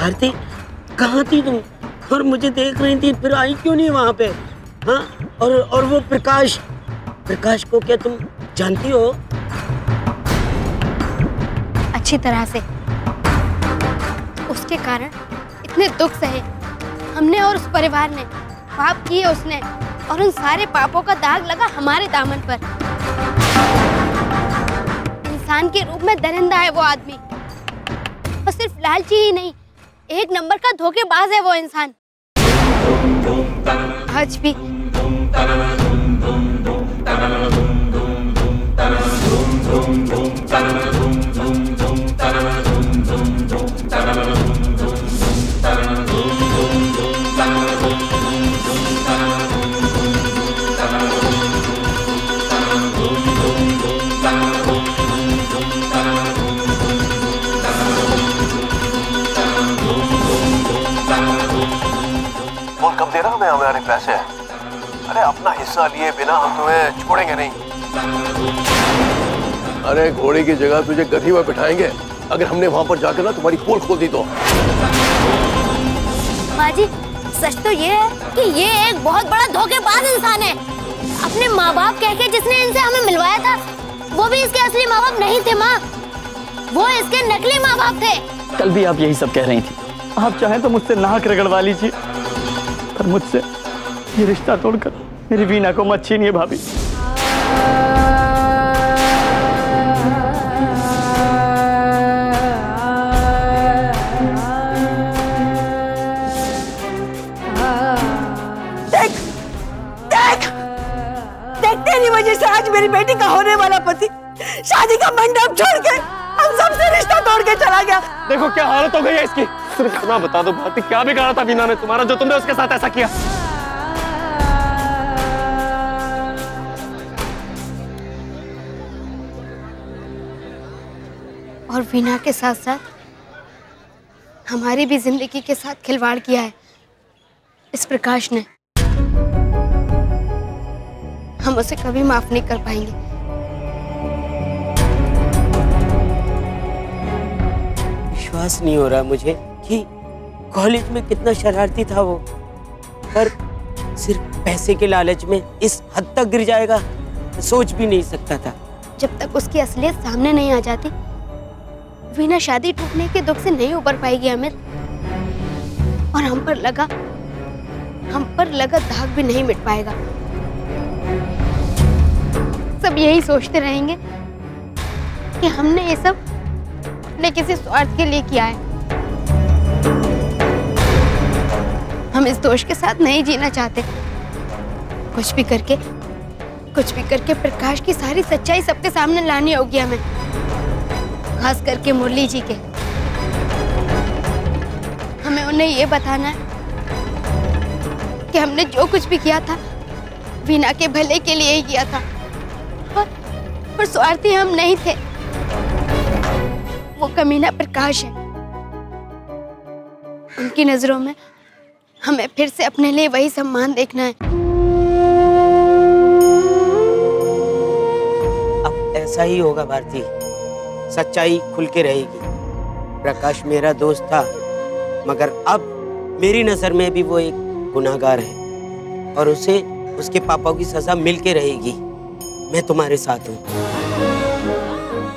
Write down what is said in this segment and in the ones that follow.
भारती, कहाँ थी तुम? और मुझे देख रही थी, फिर आई क्यों नहीं वहाँ पे? हाँ, और वो प्रकाश को क्या तुम जानती हो? अच्छी तरह से। उसके कारण इतने दुख सहे हमने और उस परिवार ने, पाप किए उसने, और उन सारे पापों का दाग लगा हमारे दामन पर। इंसान के रूप में दरिंदा है वो आदमी, और सिर्फ लालची ही नहीं, एक नंबर का धोखेबाज है वो इंसान। आज भी बोल कब देना हमें हमारे पैसे? अरे अपना हिस्सा लिए बिना हम तुम्हें छोड़ेंगे नहीं। अरे घोड़े की जगह तुझे गधी में बिठाएंगे अगर हमने वहां पर जाकर ना तुम्हारी पोल खोल दी तो। माँ जी, सच तो ये है कि ये एक बहुत बड़ा धोखेबाज इंसान है। अपने माँ बाप कह के जिसने इनसे हमें मिलवाया था, वो भी इसके असली माँ बाप नहीं थे माँ, वो इसके नकली माँ बाप थे। कल भी आप यही सब कह रही थी। आप चाहें तो मुझसे नाक रगड़वा लीजिए, पर मुझसे ये रिश्ता तोड़कर मेरी वीना को मत छीनिए भाभी। देख तेरी वजह से आज मेरी बेटी का होने वाला पति शादी का मंडप छोड़ के हम सबसे रिश्ता तोड़ के चला गया। देखो क्या हालत हो गई है इसकी। सिर्फ इतना बता दो भारती, क्या बिगाड़ा था वीना ने तुम्हारा जो तुमने उसके साथ ऐसा किया? और वीना के साथ साथ हमारी भी जिंदगी के साथ खिलवाड़ किया है इस प्रकाश ने। हम उसे कभी माफ नहीं कर पाएंगे। विश्वास नहीं हो रहा मुझे कि कॉलेज में कितना शरारती था वो, पर सिर्फ पैसे के लालच में इस हद तक गिर जाएगा सोच भी नहीं सकता था। जब तक उसकी असलियत सामने नहीं आ जाती, वीना शादी टूटने के दुख से नहीं उबर पाएगी अमित, और हम पर लगा दाग भी नहीं मिट पाएगा। सब यही सोचते रहेंगे कि हमने ये सब अपने किसी स्वार्थ के लिए किया है। हम इस दोष के साथ नहीं जीना चाहते। कुछ भी करके प्रकाश की सारी सच्चाई सबके सामने लानी होगी हमें, खास करके मुरली जी के। हमें उन्हें ये बताना है कि हमने जो कुछ भी किया था वीना के भले के लिए ही किया था, और स्वार्थी हम नहीं थे। वो कमीना प्रकाश है। उनकी नजरों में हमें फिर से अपने लिए वही सम्मान देखना है। अब ऐसा ही होगा भारती, सच्चाई खुल के रहेगी। प्रकाश मेरा दोस्त था, मगर अब मेरी नजर में भी वो एक गुनाहगार है, और उसे उसके पापा की सजा मिल के रहेगी। मैं तुम्हारे साथ हूँ।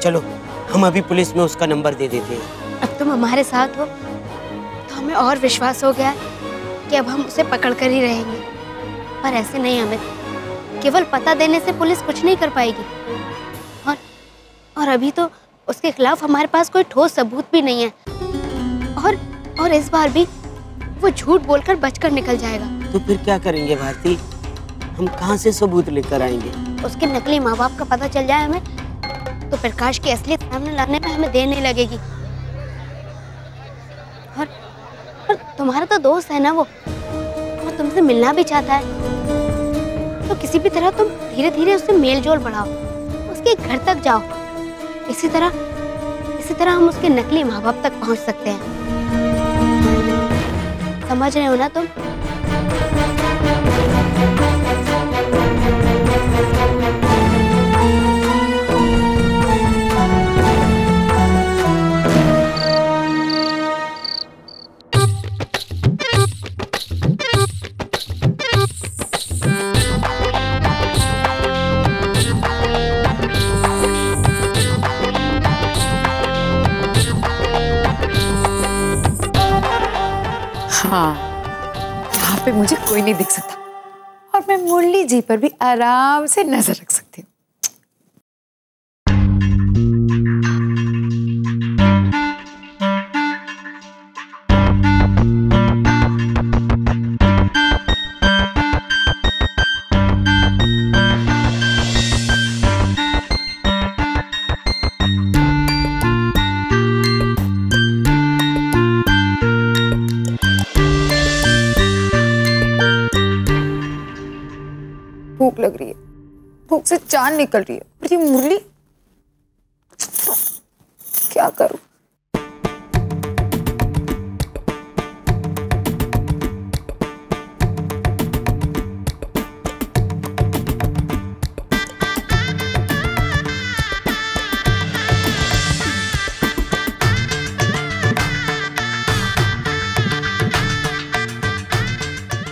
चलो हम अभी पुलिस में उसका नंबर दे देते हैं। अब तुम हमारे साथ हो तो हमें और विश्वास हो गया है कि अब हम उसे पकड़ कर ही रहेंगे। पर ऐसे नहीं अमित, केवल पता देने से पुलिस कुछ नहीं कर पाएगी, और अभी तो उसके खिलाफ हमारे पास कोई ठोस सबूत भी नहीं है, और इस बार भी वो झूठ बोलकर बचकर निकल जाएगा। तो फिर क्या करेंगे भारती? हम कहाँ से सबूत लेकर आएंगे? उसके नकली माँ बाप का पता चल जाए हमें, तो प्रकाश की असलियत सामने लाने में हमें देर नहीं लगेगी। और तुम्हारा तो दोस्त है ना वो, और तुमसे मिलना भी चाहता है, तो किसी भी तरह तुम धीरे धीरे उससे मेल जोल बढ़ाओ, उसके घर तक जाओ। इसी तरह हम उसके नकली माँ बाप तक पहुँच सकते हैं। समझ रहे हो ना तुम? हाँ, यहाँ पे मुझे कोई नहीं दिख सकता और मैं मुरली जी पर भी आराम से नजर रख सकती हूँ। भूख लग रही है, भूख से जान निकल रही है। और ये मुरली, क्या करूं?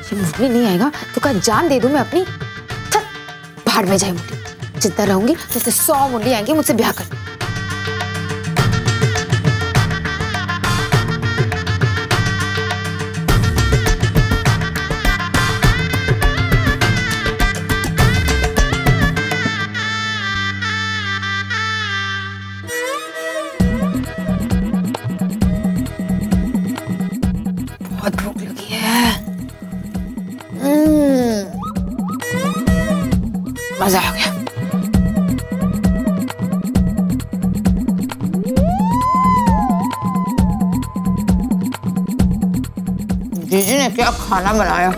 ये मुरली नहीं आएगा तो क्या जान दे दूं मैं अपनी? भाड़ में जाए मुरली, जितना रहूंगी जैसे 100 मुरली आएंगी मुझसे ब्याह कर। बहुत भूख लगी है। मजा आ गया। जीजी ने क्या खाना बनाया?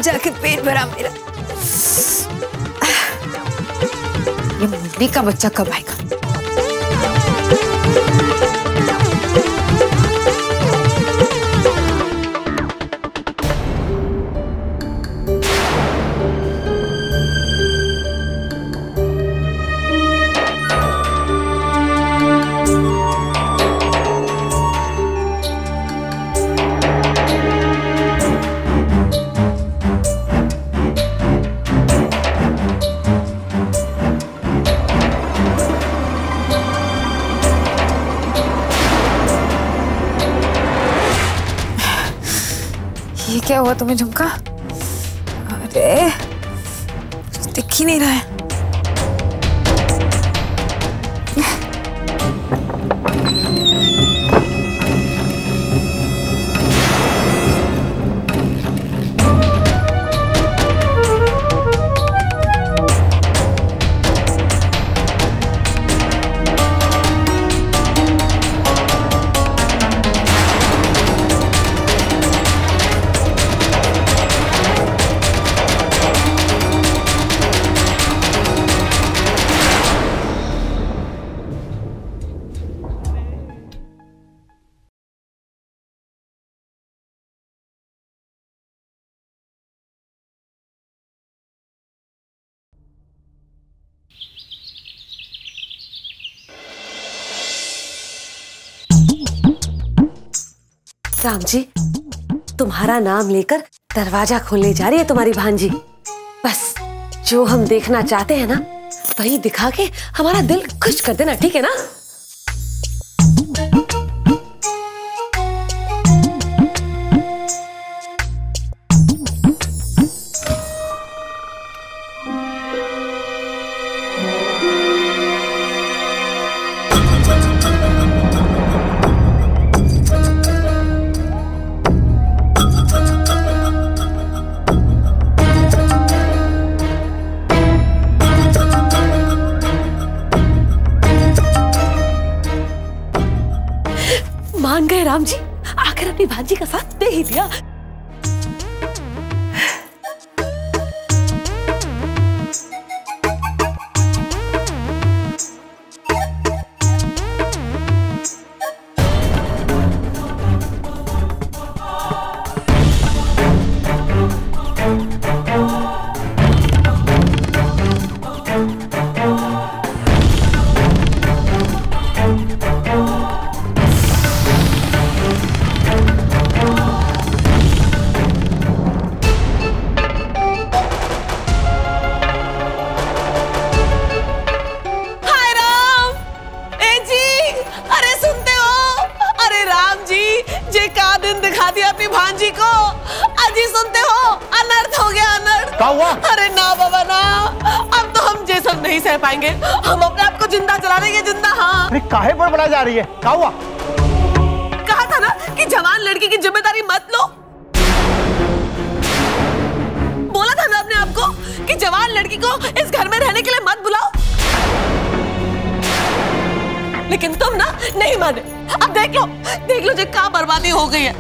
जाके पेट भरा मेरा। ये मुरली का बच्चा कब आएगा? ये क्या हुआ तुम्हें झुमका? अरे दिख ही नहीं रहा है। राम जी, तुम्हारा नाम लेकर दरवाजा खोलने जा रही है तुम्हारी भांजी। बस जो हम देखना चाहते हैं ना, वही दिखा के हमारा दिल खुश कर देना, ठीक है ना? मान गए राम जी, आखिर अपनी भांजी का साथ दे ही दिया। जे का दिन दिखा दिया अपनी भांजी को। अजी सुनते हो, अनर्थ हो गया, अनर्थ। क्या हुआ? अरे ना बाबा ना, अब तो हम ये सब नहीं सह पाएंगे। हम अपने आप को जिंदा जला देंगे, जिंदा। हाँ, अरे काहे पर बढ़ा जा रही है? क्या हुआ? कहा था ना कि जवान लड़की की जिम्मेदारी मत लो। बोला था ना अपने आप को कि जवान लड़की को इस घर में रहने के लिए मत बुलाओ। लेकिन तुम ना नहीं माने। अब देख लो जो क्या बर्बादी हो गई है।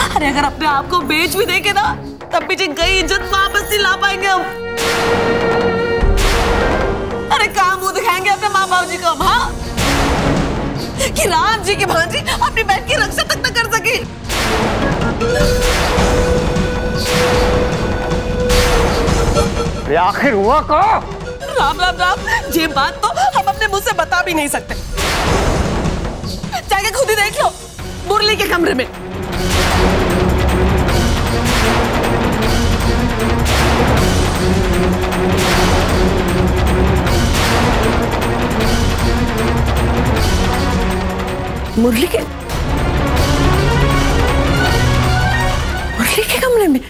अरे अगर अपने आप को बेच भी देंगे ना, तब भी गई इज्जत वापस नहीं ला पाएंगे हम। अरे काम मुंह दिखाएंगे अपने माँ बाप जी को हम? हाँ, कि राम जी की भांजी अपनी बहन की रक्षा तक न कर सकी। आखिर हुआ क्या? राम राम राम, ये बात तो हम अपने मुंह से बता भी नहीं सकते। जाके खुद ही देख लो मुरली के कमरे में। मुरली के कमरे में?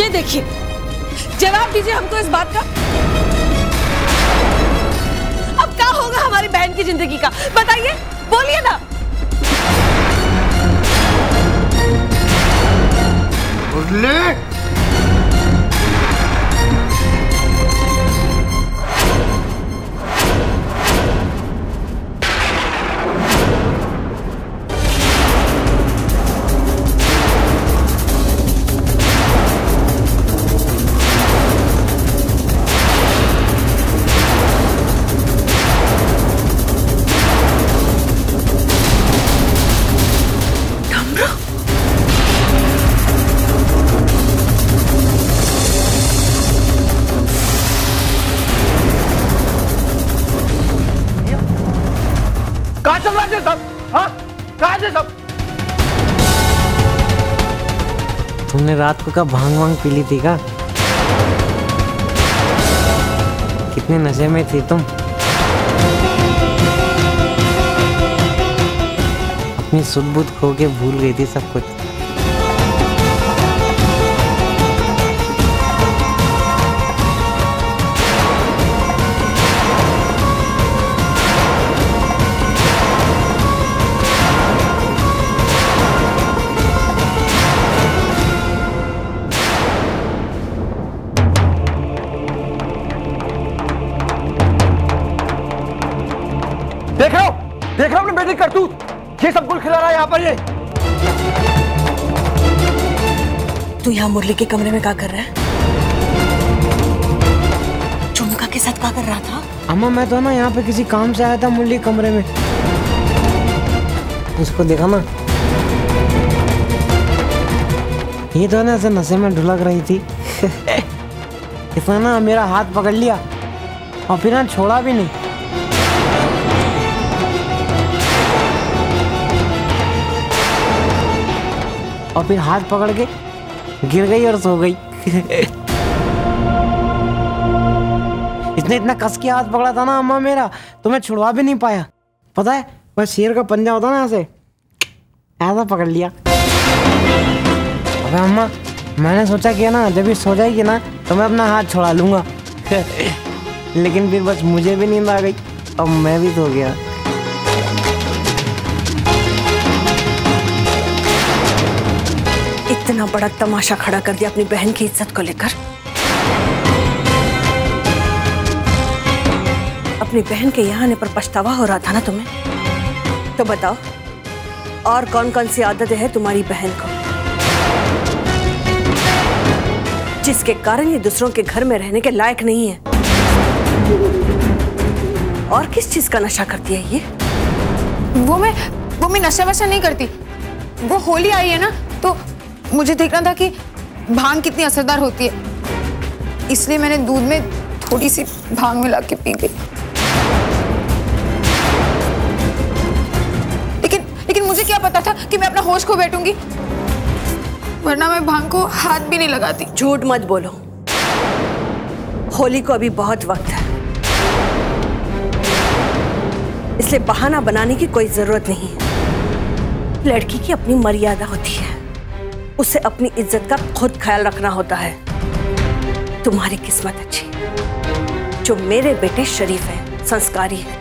देखिए, जवाब दीजिए हमको इस बात का। अब क्या होगा हमारी बहन की जिंदगी का? बताइए, बोलिए ना। मुरली, कहाँ चल रहा है सब? हाँ, कहाँ है सब? तुमने रात को कब भांग वांग पी ली थी का? कितने नशे में थी तुम? अपनी सुध बुध खो के भूल गई थी सब कुछ। देख रहा हूँ अपनी बेटी करतूत। ये सब गुल खिला रहा है यहाँ पर। ये तू यहाँ मुरली के कमरे में क्या कर रहा है? चुमका के साथ क्या कर रहा था? अम्मा मैं तो ना यहाँ पे किसी काम से आया था मुरली कमरे में। उसको देखा ना, ये तो ना ऐसे नशे में ढुलक रही थी। इसने ना मेरा हाथ पकड़ लिया और फिर ना छोड़ा भी नहीं। और फिर हाथ पकड़ के गिर गई और सो गई। इसने इतना कस के हाथ पकड़ा था ना अम्मा मेरा, तो मैं छुड़वा भी नहीं पाया। पता है, बस शेर का पंजा होता ना, ऐसे ऐसा पकड़ लिया। अबे अम्मा, मैंने सोचा कि ना जब ये सो जाएगी ना तो मैं अपना हाथ छुड़ा लूंगा। लेकिन फिर बस मुझे भी नींद आ गई, अब मैं भी सो गया। इतना बड़ा तमाशा खड़ा कर दिया अपनी बहन की इज्जत को लेकर। अपनी बहन के यहाँ आने पर पछतावा हो रहा था ना तुम्हें? तो बताओ और कौन कौन सी आदतें हैं तुम्हारी बहन को, जिसके कारण ये दूसरों के घर में रहने के लायक नहीं है? और किस चीज का नशा करती है ये? वो मैं नशा वशा नहीं करती। वो होली आई है ना, तो मुझे देखना था कि भांग कितनी असरदार होती है, इसलिए मैंने दूध में थोड़ी सी भांग मिला के पी गई। लेकिन मुझे क्या पता था कि मैं अपना होश खो बैठूंगी, वरना मैं भांग को हाथ भी नहीं लगाती। झूठ मत बोलो, होली को अभी बहुत वक्त है, इसलिए बहाना बनाने की कोई जरूरत नहीं है। लड़की की अपनी मर्यादा होती है, उसे अपनी इज्जत का खुद ख्याल रखना होता है। तुम्हारी किस्मत अच्छी जो मेरे बेटे शरीफ है, संस्कारी है,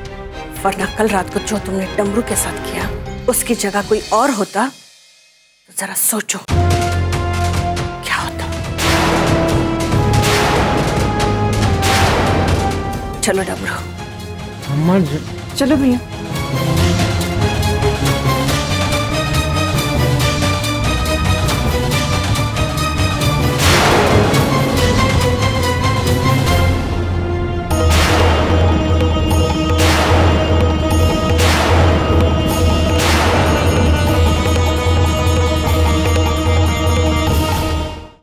वरना कल रात को जो तुमने डमरू के साथ किया उसकी जगह कोई और होता तो जरा सोचो क्या होता। चलो डमरू। चलो भैया।